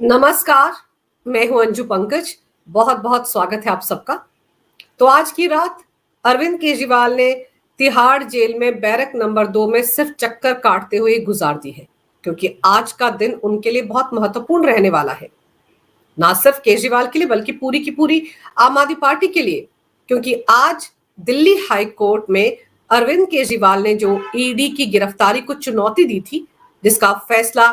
नमस्कार। मैं हूं अंजू पंकज। बहुत बहुत स्वागत है आप सबका। तो आज की रात अरविंद केजरीवाल ने तिहाड़ जेल में बैरक नंबर 2 में सिर्फ चक्कर काटते हुए गुजार दी है, क्योंकि आज का दिन उनके लिए बहुत महत्वपूर्ण रहने वाला है। ना सिर्फ केजरीवाल के लिए बल्कि पूरी की पूरी आम आदमी पार्टी के लिए, क्योंकि आज दिल्ली हाई कोर्ट में अरविंद केजरीवाल ने जो ईडी की गिरफ्तारी को चुनौती दी थी, जिसका फैसला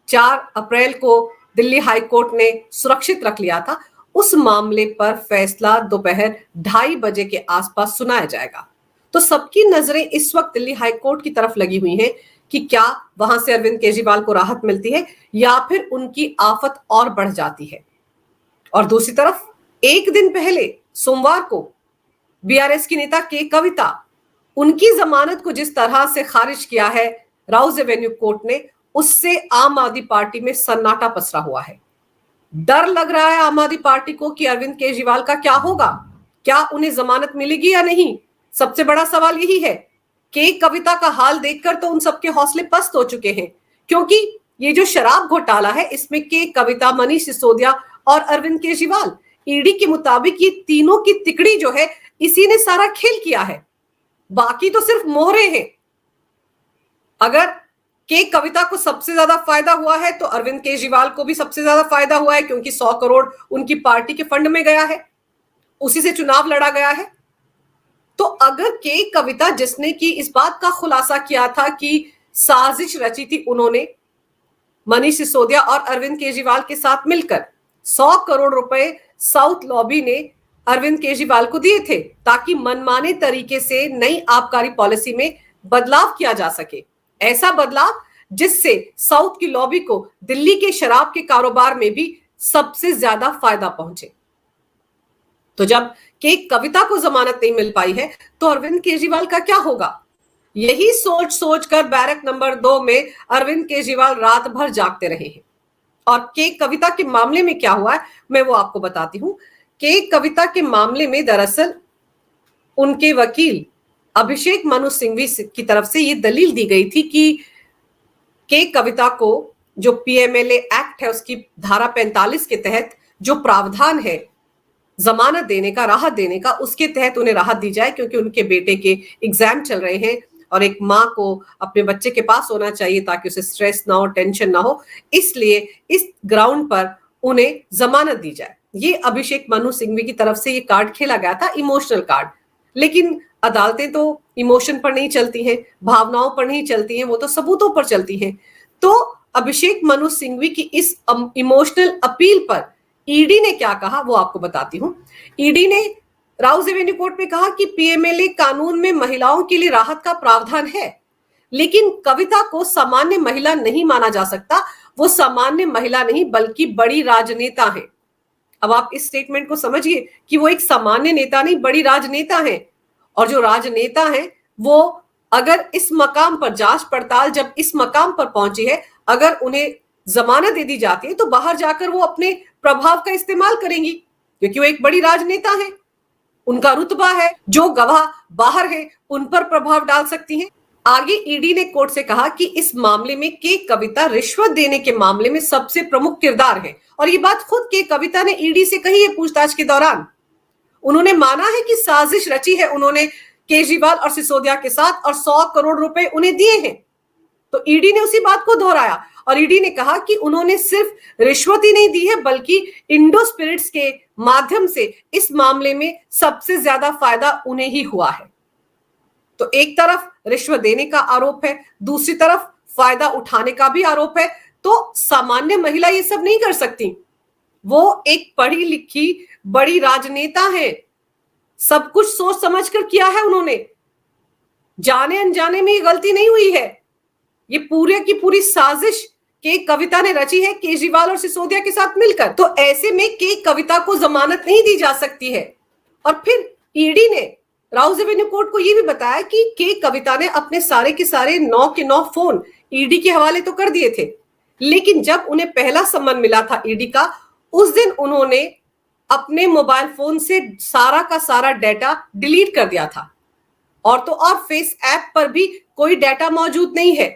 4 अप्रैल को दिल्ली हाई कोर्ट ने सुरक्षित रख लिया था, उस मामले पर फैसला दोपहर 2:30 के आसपास सुनाया जाएगा। तो सबकी नजरें इस वक्त दिल्ली हाई कोर्ट की तरफ लगी हुई हैं कि क्या वहां से अरविंद केजरीवाल को राहत मिलती है या फिर उनकी आफत और बढ़ जाती है। और दूसरी तरफ एक दिन पहले सोमवार को बीआरएस की नेता के कविता, उनकी जमानत को जिस तरह से खारिज किया है राउज एवेन्यू कोर्ट ने, उससे आम आदमी पार्टी में सन्नाटा पसरा हुआ है। डर लग रहा है आम आदमी पार्टी को कि अरविंद केजरीवाल का क्या होगा, क्या उन्हें जमानत मिलेगी या नहीं। सबसे बड़ा सवाल यही है। कि कविता का हाल देखकर तो उन सबके हौसले पस्त हो चुके हैं, क्योंकि ये जो शराब घोटाला है इसमें के कविता, मनीष सिसोदिया और अरविंद केजरीवाल, ईडी के मुताबिक ये तीनों की तिकड़ी जो है इसी ने सारा खेल किया है। बाकी तो सिर्फ मोहरे हैं। अगर के कविता को सबसे ज्यादा फायदा हुआ है तो अरविंद केजरीवाल को भी सबसे ज्यादा फायदा हुआ है, क्योंकि 100 करोड़ उनकी पार्टी के फंड में गया है, उसी से चुनाव लड़ा गया है। तो अगर के कविता, जिसने की इस बात का खुलासा किया था कि साजिश रची थी उन्होंने मनीष सिसोदिया और अरविंद केजरीवाल के साथ मिलकर, 100 करोड़ रुपए साउथ लॉबी ने अरविंद केजरीवाल को दिए थे ताकि मनमाने तरीके से नई आबकारी पॉलिसी में बदलाव किया जा सके। ऐसा बदलाव जिससे साउथ की लॉबी को दिल्ली के शराब के कारोबार में भी सबसे ज्यादा फायदा पहुंचे। तो जब के कविता को जमानत नहीं मिल पाई है तो अरविंद केजरीवाल का क्या होगा, यही सोच सोचकर बैरक नंबर 2 में अरविंद केजरीवाल रात भर जागते रहे हैं। और के कविता के मामले में क्या हुआ है मैं वो आपको बताती हूं। के कविता के मामले में दरअसल उनके वकील अभिषेक मनु सिंघवी की तरफ से ये दलील दी गई थी कि के कविता को जो पीएमएलए एक्ट है उसकी धारा 45 के तहत जो प्रावधान है जमानत देने का, राहत देने का, उसके तहत उन्हें राहत दी जाए, क्योंकि उनके बेटे के एग्जाम चल रहे हैं और एक माँ को अपने बच्चे के पास होना चाहिए ताकि उसे स्ट्रेस ना हो, टेंशन ना हो। इसलिए इस ग्राउंड पर उन्हें जमानत दी जाए। ये अभिषेक मनु सिंघवी की तरफ से ये कार्ड खेला गया था, इमोशनल कार्ड। लेकिन अदालतें तो इमोशन पर नहीं चलती हैं, भावनाओं पर नहीं चलती हैं, वो तो सबूतों पर चलती हैं। तो अभिषेक मनु सिंघवी की इस इमोशनल अपील पर ईडी ने क्या कहा वो आपको बताती हूं। ईडी ने राउज एवेन्यू कोर्ट में कहा कि पीएमएलए कानून में महिलाओं के लिए राहत का प्रावधान है, लेकिन कविता को सामान्य महिला नहीं माना जा सकता। वो सामान्य महिला नहीं बल्कि बड़ी राजनेता है। अब आप इस स्टेटमेंट को समझिए कि वो एक सामान्य नेता नहीं, बड़ी राजनेता है। और जो राजनेता है वो अगर इस मकाम पर जांच पड़ताल जब इस मकाम पर पहुंची है, अगर उन्हें जमानत दे दी जाती है तो बाहर जाकर वो अपने प्रभाव का इस्तेमाल करेंगी, क्योंकि वो एक बड़ी राजनेता है, उनका रुतबा है। जो गवाह बाहर है उन पर प्रभाव डाल सकती हैं। आगे ईडी ने कोर्ट से कहा कि इस मामले में के कविता रिश्वत देने के मामले में सबसे प्रमुख किरदार है, और ये बात खुद के कविता ने ईडी से कही है पूछताछ के दौरान। उन्होंने माना है कि साजिश रची है उन्होंने केजरीवाल और सिसोदिया के साथ और 100 करोड़ रुपए उन्हें दिए हैं। तो ईडी ने उसी बात को दोहराया और ईडी ने कहा कि उन्होंने सिर्फ रिश्वत ही नहीं दी है बल्कि इंडो स्पिरिट्स के माध्यम से इस मामले में सबसे ज्यादा फायदा उन्हें ही हुआ है। तो एक तरफ रिश्वत देने का आरोप है, दूसरी तरफ फायदा उठाने का भी आरोप है। तो सामान्य महिला ये सब नहीं कर सकती। वो एक पढ़ी लिखी बड़ी राजनेता है, सब कुछ सोच समझ कर किया है उन्होंने, जाने अनजाने में ये गलती नहीं हुई है। ये पूरे की पूरी साजिश के कविता ने रची है केजरीवाल और सिसोदिया के साथ मिलकर। तो ऐसे में के कविता को जमानत नहीं दी जा सकती है। और फिर ईडी ने राउज एवेन्यू कोर्ट को यह भी बताया कि के कविता ने अपने सारे के सारे 9 के 9 फोन ईडी के हवाले तो कर दिए थे, लेकिन जब उन्हें पहला सम्मन मिला था ईडी का, उस दिन उन्होंने अपने मोबाइल फोन से सारा का सारा डाटा डिलीट कर दिया था। और तो और फेस ऐप पर भी कोई डाटा मौजूद नहीं है।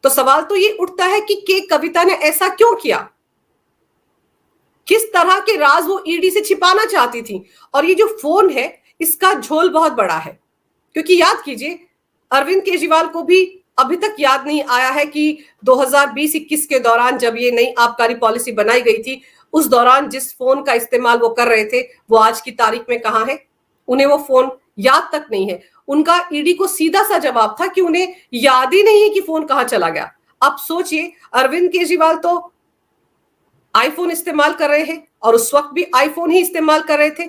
तो सवाल तो ये उठता है कि के कविता ने ऐसा क्यों किया। किस तरह के राज वो ईडी से छिपाना चाहती थी। और ये जो फोन है इसका झोल बहुत बड़ा है, क्योंकि याद कीजिए अरविंद केजरीवाल को भी अभी तक याद नहीं आया है कि 2020-21 के दौरान जब ये नई आबकारी पॉलिसी बनाई गई थी उस दौरान जिस फोन का इस्तेमाल वो कर रहे थे वो आज की तारीख में कहां है। उन्हें वो फोन याद तक नहीं है। उनका ईडी को सीधा सा जवाब था कि उन्हें याद ही नहीं है कि फोन कहां चला गया। अब सोचिए अरविंद केजरीवाल तो आईफोन इस्तेमाल कर रहे हैं और उस वक्त भी आईफोन ही इस्तेमाल कर रहे थे।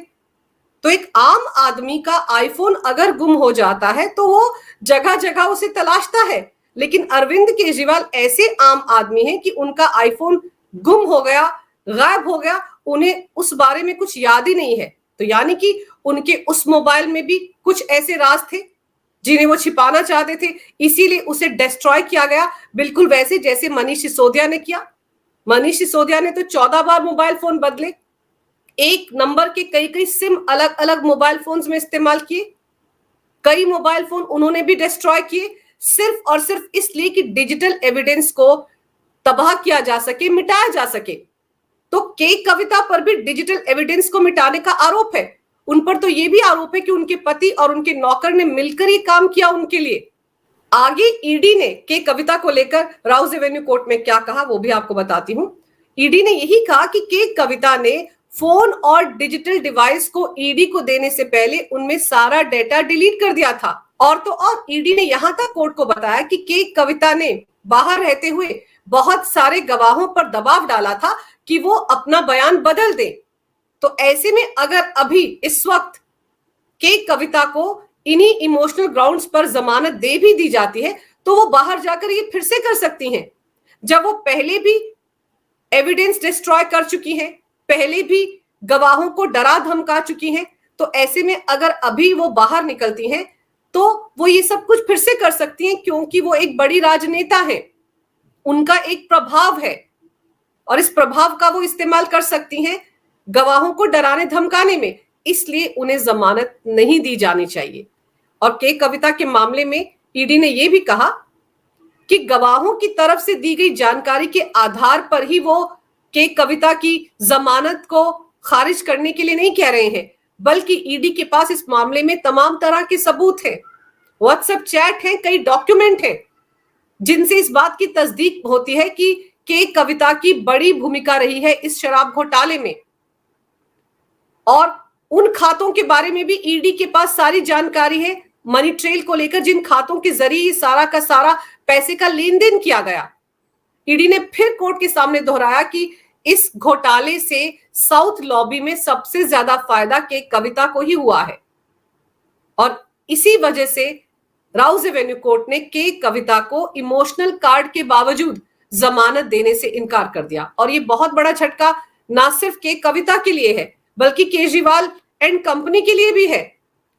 तो एक आम आदमी का आईफोन अगर गुम हो जाता है तो वो जगह जगह उसे तलाशता है, लेकिन अरविंद केजरीवाल ऐसे आम आदमी हैं कि उनका आईफोन गुम हो गया, गायब हो गया, उन्हें उस बारे में कुछ याद ही नहीं है। तो यानी कि उनके उस मोबाइल में भी कुछ ऐसे राज थे जिन्हें वो छिपाना चाहते थे, इसीलिए उसे डिस्ट्रॉय किया गया, बिल्कुल वैसे जैसे मनीष सिसोदिया ने किया। मनीष सिसोदिया ने तो 14 बार मोबाइल फोन बदले, एक नंबर के कई कई सिम अलग अलग मोबाइल फोन्स में इस्तेमाल किए, कई मोबाइल फोन उन्होंने भी डिस्ट्रॉय किए, सिर्फ और सिर्फ इसलिए कि डिजिटल एविडेंस को तबाह किया जा सके, मिटाया जा सके। तो के कविता पर भी डिजिटल एविडेंस को मिटाने का आरोप है। उन पर तो यह भी आरोप है कि उनके पति और उनके नौकर ने मिलकर ये काम किया उनके लिए। आगे ईडी ने के कविता को लेकर राउज एवेन्यू कोर्ट में क्या कहा वो भी आपको बताती हूं। ईडी ने यही कहा कि के कविता ने फोन और डिजिटल डिवाइस को ईडी को देने से पहले उनमें सारा डेटा डिलीट कर दिया था। और तो और ईडी ने यहां तक कोर्ट को बताया कि के कविता ने बाहर रहते हुए बहुत सारे गवाहों पर दबाव डाला था कि वो अपना बयान बदल दें। तो ऐसे में अगर अभी इस वक्त के कविता को इन्हीं इमोशनल ग्राउंड्स पर जमानत दे भी दी जाती है तो वो बाहर जाकर ये फिर से कर सकती हैं, जब वो पहले भी एविडेंस डिस्ट्रॉय कर चुकी हैं, पहले भी गवाहों को डरा धमका चुकी हैं। तो ऐसे में अगर अभी वो बाहर निकलती हैं तो वो ये सब कुछ फिर से कर सकती हैं, क्योंकि वो एक बड़ी राजनेता है, उनका एक प्रभाव है और इस प्रभाव का वो इस्तेमाल कर सकती हैं गवाहों को डराने धमकाने में। इसलिए उन्हें जमानत नहीं दी जानी चाहिए। और के कविता के मामले में ईडी ने यह भी कहा कि गवाहों की तरफ से दी गई जानकारी के आधार पर ही वो के कविता की जमानत को खारिज करने के लिए नहीं कह रहे हैं, बल्कि ईडी के पास इस मामले में तमाम तरह के सबूत हैं, व्हाट्सएप चैट हैं, कई डॉक्यूमेंट हैं जिनसे इस बात की तस्दीक होती है कि के कविता की बड़ी भूमिका रही है इस शराब घोटाले में। और उन खातों के बारे में भी ईडी के पास सारी जानकारी है, मनी ट्रेल को लेकर, जिन खातों के जरिए सारा का सारा पैसे का लेन देन किया गया। ईडी ने फिर कोर्ट के सामने दोहराया कि इस घोटाले से साउथ लॉबी में सबसे ज्यादा फायदा के कविता को ही हुआ है और इसी वजह से राउज एवेन्यू कोर्ट ने के कविता को इमोशनल कार्ड के बावजूद जमानत देने से इनकार कर दिया। और ये बहुत बड़ा झटका ना सिर्फ के कविता के लिए है बल्कि केजरीवाल एंड कंपनी के लिए भी है।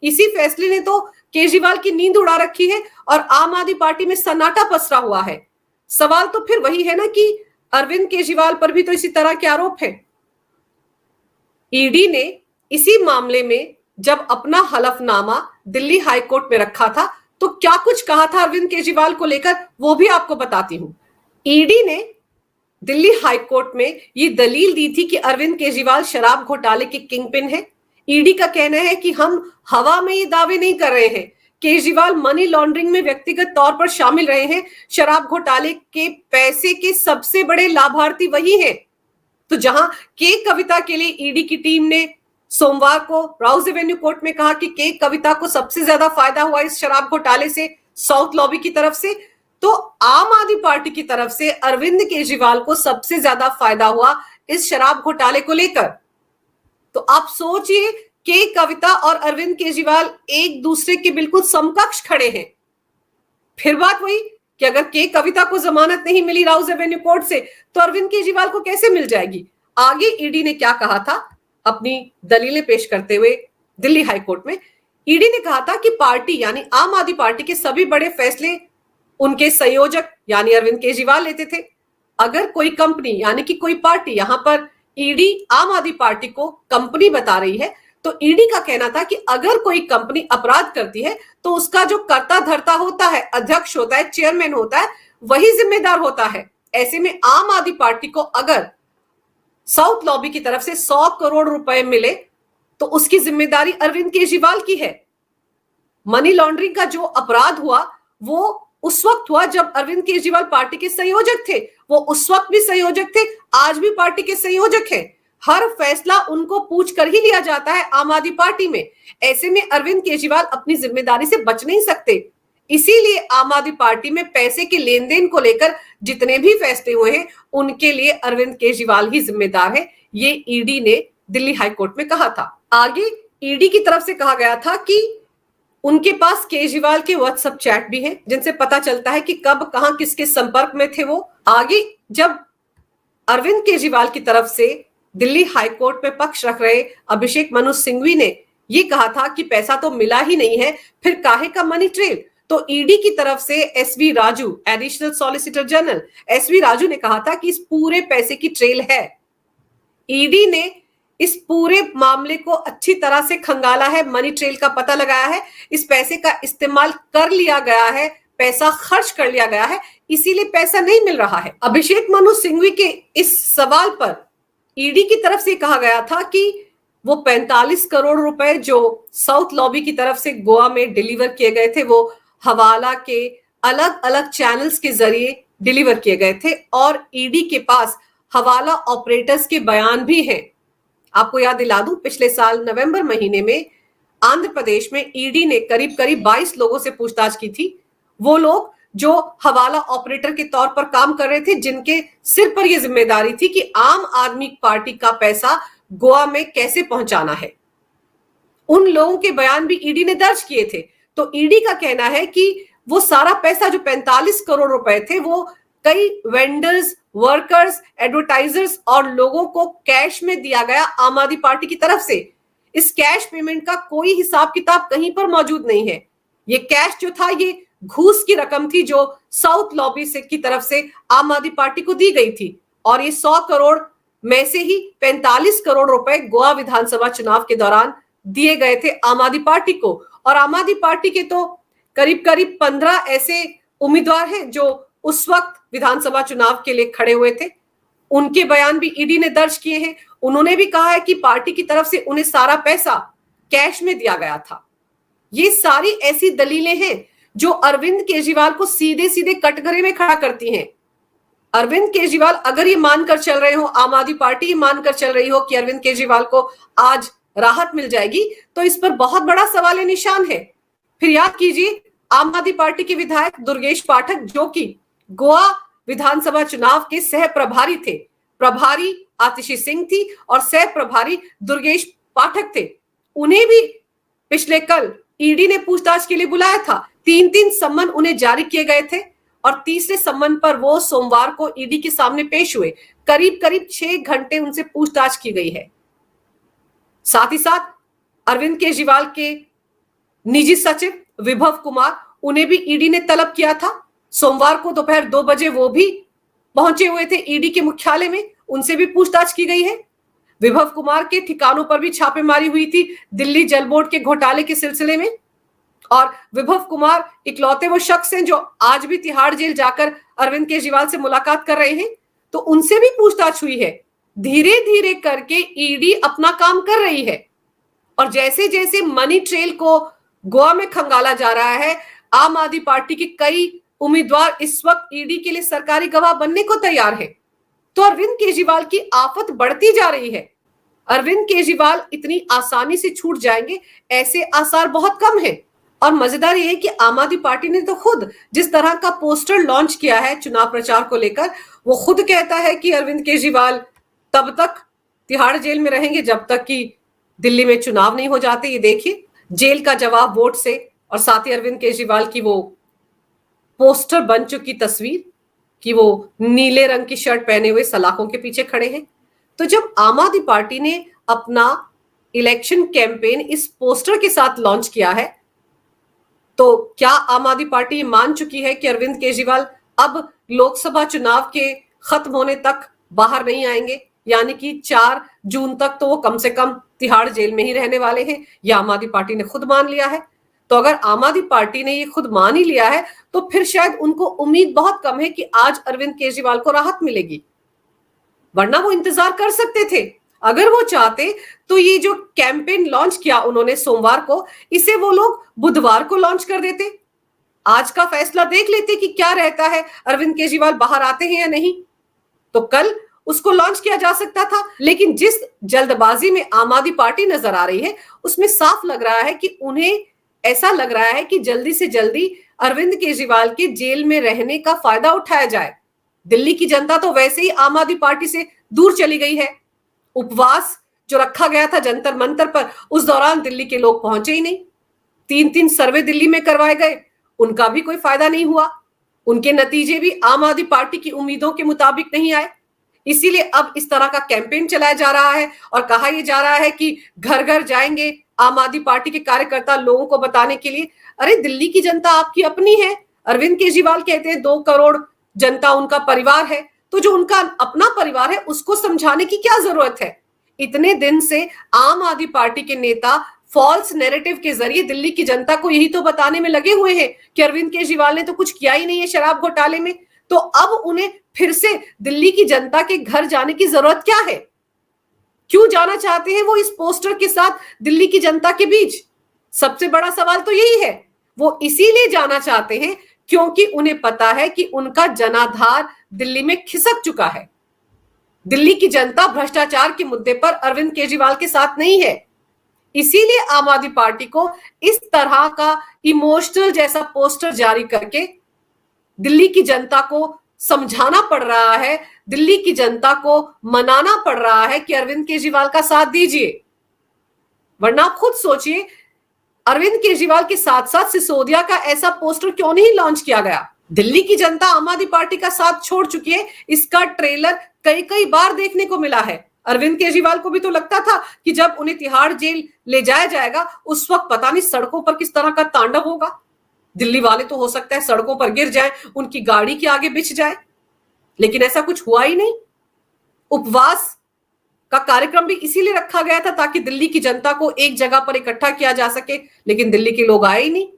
इसी फैसले ने तो केजरीवाल की नींद उड़ा रखी है और आम आदमी पार्टी में सन्नाटा पसरा हुआ है। सवाल तो फिर वही है ना कि अरविंद केजरीवाल पर भी तो इसी तरह के आरोप हैं। ईडी ने इसी मामले में जब अपना हलफनामा दिल्ली हाईकोर्ट में रखा था तो क्या कुछ कहा था अरविंद केजरीवाल को लेकर वो भी आपको बताती हूं। ईडी ने दिल्ली हाईकोर्ट में ये दलील दी थी कि अरविंद केजरीवाल शराब घोटाले के किंगपिन है। ईडी का कहना है कि हम हवा में ये दावे नहीं कर रहे हैं, केजरीवाल मनी लॉन्ड्रिंग में व्यक्तिगत तौर पर शामिल रहे हैं, शराब घोटाले के पैसे के सबसे बड़े लाभार्थी वही हैं। तो जहां के कविता के लिए ईडी की टीम ने सोमवार को राउज एवेन्यू कोर्ट में कहा कि के कविता को सबसे ज्यादा फायदा हुआ इस शराब घोटाले से साउथ लॉबी की तरफ से, तो आम आदमी पार्टी की तरफ से अरविंद केजरीवाल को सबसे ज्यादा फायदा हुआ इस शराब घोटाले को लेकर। तो आप सोचिए के कविता और अरविंद केजरीवाल एक दूसरे के बिल्कुल समकक्ष खड़े हैं। फिर बात वही कि अगर के कविता को जमानत नहीं मिली राउज एवेन्यू कोर्ट से तो अरविंद केजरीवाल को कैसे मिल जाएगी। आगे ईडी ने क्या कहा था अपनी दलीलें पेश करते हुए दिल्ली हाईकोर्ट में, ईडी ने कहा था कि पार्टी यानी आम आदमी पार्टी के सभी बड़े फैसले उनके संयोजक यानी अरविंद केजरीवाल लेते थे। अगर कोई कंपनी यानी कि कोई पार्टी, यहां पर ईडी आम आदमी पार्टी को कंपनी बता रही है, तो ईडी का कहना था कि अगर कोई कंपनी अपराध करती है तो उसका जो कर्ता धर्ता होता है, अध्यक्ष होता है, चेयरमैन होता है, वही जिम्मेदार होता है। ऐसे में आम आदमी पार्टी को अगर साउथ लॉबी की तरफ से 100 करोड़ रुपए मिले तो उसकी जिम्मेदारी अरविंद केजरीवाल की है। मनी लॉन्ड्रिंग का जो अपराध हुआ वो उस वक्त हुआ जब अरविंद केजरीवाल पार्टी के संयोजक थे। वो उस वक्त भी संयोजक थे, आज भी पार्टी के संयोजक हैं। हर फैसला उनको पूछ कर ही लिया जाता है आम आदमी पार्टी में। ऐसे में अरविंद केजरीवाल अपनी जिम्मेदारी से बच नहीं सकते। इसीलिए आम आदमी पार्टी में पैसे के लेन देन को लेकर जितने भी फैसले हुए हैं उनके लिए अरविंद केजरीवाल ही जिम्मेदार है। ये ईडी ने दिल्ली हाईकोर्ट में कहा था। आगे ईडी की तरफ से कहा गया था कि उनके पास केजरीवाल के व्हाट्सएप चैट भी हैं जिनसे पता चलता है कि कब कहां किसके संपर्क में थे वो। आगे जब अरविंद केजरीवाल की तरफ से दिल्ली हाईकोर्ट में पक्ष रख रहे अभिषेक मनु सिंघवी ने यह कहा था कि पैसा तो मिला ही नहीं है, फिर काहे का मनी ट्रेल। तो ईडी की तरफ से SV Raju, additional solicitor general SV Raju ने कहा था कि इस पूरे पैसे की ट्रेल है। ईडी ने इस पूरे मामले को अच्छी तरह से खंगाला है, मनी ट्रेल का पता लगाया है, इस पैसे का इस्तेमाल कर लिया गया है, पैसा खर्च कर लिया गया है, इसीलिए पैसा नहीं मिल रहा है। अभिषेक मनु सिंघवी के इस सवाल पर ईडी की तरफ से कहा गया था कि वो 45 करोड़ रुपए जो साउथ लॉबी की तरफ से गोवा में डिलीवर किए गए थे वो हवाला के अलग अलग चैनल्स के जरिए डिलीवर किए गए थे और ईडी के पास हवाला ऑपरेटर्स के बयान भी हैं। आपको याद दिला दूं, पिछले साल नवंबर महीने में आंध्र प्रदेश में ईडी ने करीब करीब 22 लोगों से पूछताछ की थी। वो लोग जो हवाला ऑपरेटर के तौर पर काम कर रहे थे, जिनके सिर पर यह जिम्मेदारी थी कि आम आदमी पार्टी का पैसा गोवा में कैसे पहुंचाना है, उन लोगों के बयान भी ईडी ने दर्ज किए थे। तो ईडी का कहना है कि वो सारा पैसा जो 45 करोड़ रुपए थे वो कई वेंडर्स, वर्कर्स, एडवर्टाइजर्स और लोगों को कैश में दिया गया आम आदमी पार्टी की तरफ से। इस कैश पेमेंट का कोई हिसाब किताब कहीं पर मौजूद नहीं है। ये कैश जो था ये घूस की रकम थी जो साउथ लॉबी से की तरफ से आम आदमी पार्टी को दी गई थी और ये 100 करोड़ में से ही 45 करोड़ रुपए गोवा विधानसभा चुनाव के दौरान दिए गए थे आम आदमी पार्टी को। और आम आदमी पार्टी के तो करीब करीब 15 ऐसे उम्मीदवार हैं जो उस वक्त विधानसभा चुनाव के लिए खड़े हुए थे, उनके बयान भी ईडी ने दर्ज किए हैं। उन्होंने भी कहा है कि पार्टी की तरफ से उन्हें सारा पैसा कैश में दिया गया था। ये सारी ऐसी दलीलें हैं जो अरविंद केजरीवाल को सीधे सीधे कटघरे में खड़ा करती हैं। अरविंद केजरीवाल अगर ये मानकर चल रहे हो, आम आदमी पार्टी ये मानकर चल रही हो कि अरविंद केजरीवाल को आज राहत मिल जाएगी, तो इस पर बहुत बड़ा सवाल निशान है। फिर याद कीजिए, आम आदमी पार्टी के विधायक दुर्गेश पाठक जो कि गोवा विधानसभा चुनाव के सह प्रभारी थे, प्रभारी आतिशी सिंह थी और सह प्रभारी दुर्गेश पाठक थे, उन्हें भी पिछले कल ईडी ने पूछताछ के लिए बुलाया था। 3 सम्मन उन्हें जारी किए गए थे और तीसरे सम्मन पर वो सोमवार को ईडी के सामने पेश हुए। करीब करीब 6 घंटे उनसे पूछताछ की गई है। साथ ही साथ अरविंद केजरीवाल के निजी सचिव विभव कुमार, उन्हें भी ईडी ने तलब किया था। सोमवार को दोपहर 2 बजे वो भी पहुंचे हुए थे ईडी के मुख्यालय में, उनसे भी पूछताछ की गई है। विभव कुमार के ठिकानों पर भी छापेमारी हुई थी दिल्ली जल बोर्ड के घोटाले के सिलसिले में। और विभव कुमार इकलौते वो शख्स हैं जो आज भी तिहाड़ जेल जाकर अरविंद केजरीवाल से मुलाकात कर रहे हैं, तो उनसे भी पूछताछ हुई है। धीरे धीरे करके ईडी अपना काम कर रही है और जैसे जैसे मनी ट्रेल को गोवा में खंगाला जा रहा है, आम आदमी पार्टी के कई उम्मीदवार इस वक्त ईडी के लिए सरकारी गवाह बनने को तैयार हैं। तो अरविंद केजरीवाल की आफत बढ़ती जा रही है। अरविंद केजरीवाल इतनी आसानी से छूट जाएंगे ऐसे आसार बहुत कम हैं। और मजेदार यह है कि आम आदमी पार्टी ने तो खुद जिस तरह का पोस्टर लॉन्च किया है चुनाव प्रचार को लेकर, वो खुद कहता है कि अरविंद केजरीवाल तब तक तिहाड़ जेल में रहेंगे जब तक कि दिल्ली में चुनाव नहीं हो जाते। ये देखिए, जेल का जवाब वोट से, और साथ ही अरविंद केजरीवाल की वो पोस्टर बन चुकी तस्वीर कि वो नीले रंग की शर्ट पहने हुए सलाखों के पीछे खड़े हैं। तो जब आम आदमी पार्टी ने अपना इलेक्शन कैंपेन इस पोस्टर के साथ लॉन्च किया है, तो क्या आम आदमी पार्टी मान चुकी है कि अरविंद केजरीवाल अब लोकसभा चुनाव के खत्म होने तक बाहर नहीं आएंगे, यानी कि 4 जून तक तो वो कम से कम तिहाड़ जेल में ही रहने वाले हैं? यह आम आदमी पार्टी ने खुद मान लिया है। तो अगर आम आदमी पार्टी ने ये खुद मान ही लिया है तो फिर शायद उनको उम्मीद बहुत कम है कि आज अरविंद केजरीवाल को राहत मिलेगी। वरना वो इंतजार कर सकते थे। अगर वो चाहते तो ये जो कैंपेन लॉन्च किया उन्होंने सोमवार को, इसे वो लोग बुधवार को लॉन्च कर देते। आज का फैसला देख लेते कि क्या रहता है, अरविंद केजरीवाल बाहर आते हैं या नहीं, तो कल उसको लॉन्च किया जा सकता था। लेकिन जिस जल्दबाजी में आम आदमी पार्टी नजर आ रही है, उसमें साफ लग रहा है कि उन्हें ऐसा लग रहा है कि जल्दी से जल्दी अरविंद केजरीवाल के जेल में रहने का फायदा उठाया जाए। दिल्ली की जनता तो वैसे ही आम आदमी पार्टी से दूर चली गई है। उपवास जो रखा गया था जंतर मंतर पर, उस दौरान दिल्ली के लोग पहुंचे ही नहीं। 3-3 सर्वे दिल्ली में करवाए गए, उनका भी कोई फायदा नहीं हुआ। उनके नतीजे भी आम आदमी पार्टी की उम्मीदों के मुताबिक नहीं आए। इसीलिए अब इस तरह का कैंपेन चलाया जा रहा है और कहा यह जा रहा है कि घर घर जाएंगे आम आदमी पार्टी के कार्यकर्ता लोगों को बताने के लिए, अरे दिल्ली की जनता आपकी अपनी है। अरविंद केजरीवाल कहते हैं 2 करोड़ जनता उनका परिवार है, तो जो उनका अपना परिवार है उसको समझाने की क्या जरूरत है। इतने दिन से आम आदमी पार्टी के नेता फॉल्स नैरेटिव के जरिए दिल्ली की जनता को यही तो बताने में लगे हुए हैं कि अरविंद केजरीवाल ने तो कुछ किया ही नहीं है शराब घोटाले में। तो अब उन्हें फिर से दिल्ली की जनता के घर जाने की जरूरत क्या है? क्यों जाना चाहते हैं वो इस पोस्टर के साथ दिल्ली की जनता के बीच? सबसे बड़ा सवाल तो यही है। वो इसीलिए जाना चाहते हैं क्योंकि उन्हें पता है कि उनका जनाधार दिल्ली में खिसक चुका है। दिल्ली की जनता भ्रष्टाचार के मुद्दे पर अरविंद केजरीवाल के साथ नहीं है। इसीलिए आम आदमी पार्टी को इस तरह का इमोशनल जैसा पोस्टर जारी करके दिल्ली की जनता को समझाना पड़ रहा है, दिल्ली की जनता को मनाना पड़ रहा है कि अरविंद केजरीवाल का साथ दीजिए। वरना आप खुद सोचिए, अरविंद केजरीवाल के साथ साथ सिसोदिया का ऐसा पोस्टर क्यों नहीं लॉन्च किया गया? दिल्ली की जनता आम आदमी पार्टी का साथ छोड़ चुकी है। इसका ट्रेलर कई कई बार देखने को मिला है। अरविंद केजरीवाल को भी तो लगता था कि जब उन्हें तिहाड़ जेल ले जाया जाएगा उस वक्त पता नहीं सड़कों पर किस तरह का तांडव होगा। दिल्ली वाले तो हो सकता है सड़कों पर गिर जाएं, उनकी गाड़ी के आगे बिछ जाए, लेकिन ऐसा कुछ हुआ ही नहीं। उपवास का कार्यक्रम भी इसीलिए रखा गया था ताकि दिल्ली की जनता को एक जगह पर इकट्ठा किया जा सके, लेकिन दिल्ली के लोग आए ही नहीं।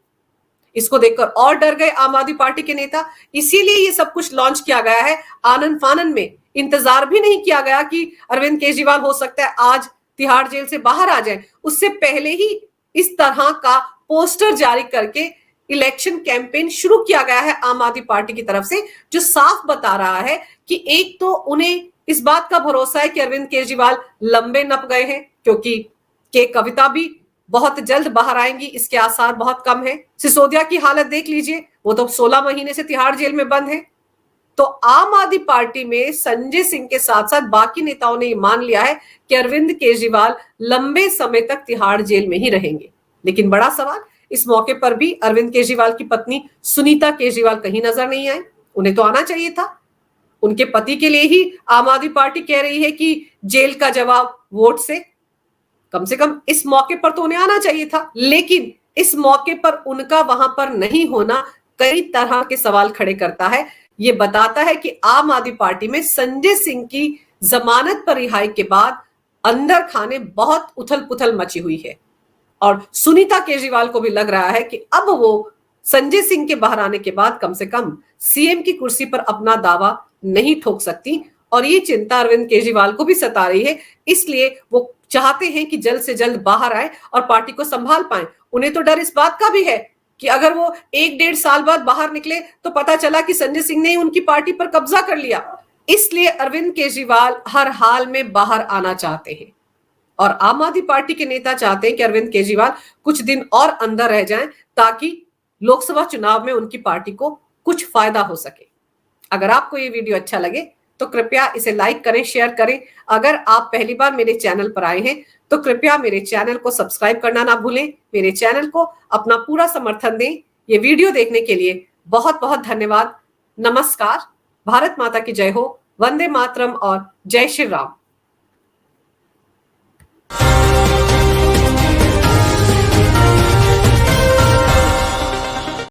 इसको देखकर और डर गए आम आदमी पार्टी के नेता। इसीलिए ये सब कुछ लॉन्च किया गया है आनन फानन में। इंतजार भी नहीं किया गया कि अरविंद केजरीवाल हो सकता है आज तिहाड़ जेल से बाहर आ जाए। उससे पहले ही इस तरह का पोस्टर जारी करके इलेक्शन कैंपेन शुरू किया गया है आम आदमी पार्टी की तरफ से, जो साफ बता रहा है कि एक तो उन्हें इस बात का भरोसा है कि अरविंद केजरीवाल लंबे नप गए हैं, क्योंकि के कविता भी बहुत जल्द बाहर आएंगी, इसके आसार बहुत कम है। सिसोदिया की हालत देख लीजिए, वो तो 16 महीने से तिहाड़ जेल में बंद है। तो आम आदमी पार्टी में संजय सिंह के साथ साथ बाकी नेताओं ने मान लिया है कि अरविंद केजरीवाल लंबे समय तक तिहाड़ जेल में ही रहेंगे। लेकिन बड़ा सवाल, इस मौके पर भी अरविंद केजरीवाल की पत्नी सुनीता केजरीवाल कहीं नजर नहीं आए। उन्हें तो आना चाहिए था। उनके पति के लिए ही आम आदमी पार्टी कह रही है कि जेल का जवाब वोट से कम इस मौके पर तो उन्हें आना चाहिए था। लेकिन इस मौके पर उनका वहां पर नहीं होना कई तरह के सवाल खड़े करता है। ये बताता है कि आम आदमी पार्टी में संजय सिंह की जमानत पर रिहाई के बाद अंदर खाने बहुत उथल पुथल मची हुई है और सुनीता केजरीवाल को भी लग रहा है कि अब वो संजय सिंह के बाहर आने के बाद कम से कम सीएम की कुर्सी पर अपना दावा नहीं ठोक सकती। और ये चिंता अरविंद केजरीवाल को भी सता रही है। इसलिए वो चाहते हैं कि जल्द से जल्द बाहर आए और पार्टी को संभाल पाए। उन्हें तो डर इस बात का भी है कि अगर वो 1-1.5 साल बाद बाहर निकले तो पता चला कि संजय सिंह ने उनकी पार्टी पर कब्जा कर लिया। इसलिए अरविंद केजरीवाल हर हाल में बाहर आना चाहते हैं और आम आदमी पार्टी के नेता चाहते हैं कि अरविंद केजरीवाल कुछ दिन और अंदर रह जाएं ताकि लोकसभा चुनाव में उनकी पार्टी को कुछ फायदा हो सके। अगर आपको ये वीडियो अच्छा लगे तो कृपया इसे लाइक करें, शेयर करें। अगर आप पहली बार मेरे चैनल पर आए हैं तो कृपया मेरे चैनल को सब्सक्राइब करना ना भूलें। मेरे चैनल को अपना पूरा समर्थन दें। ये वीडियो देखने के लिए बहुत बहुत धन्यवाद। नमस्कार। भारत माता की जय हो। वंदे मातरम और जय श्री राम।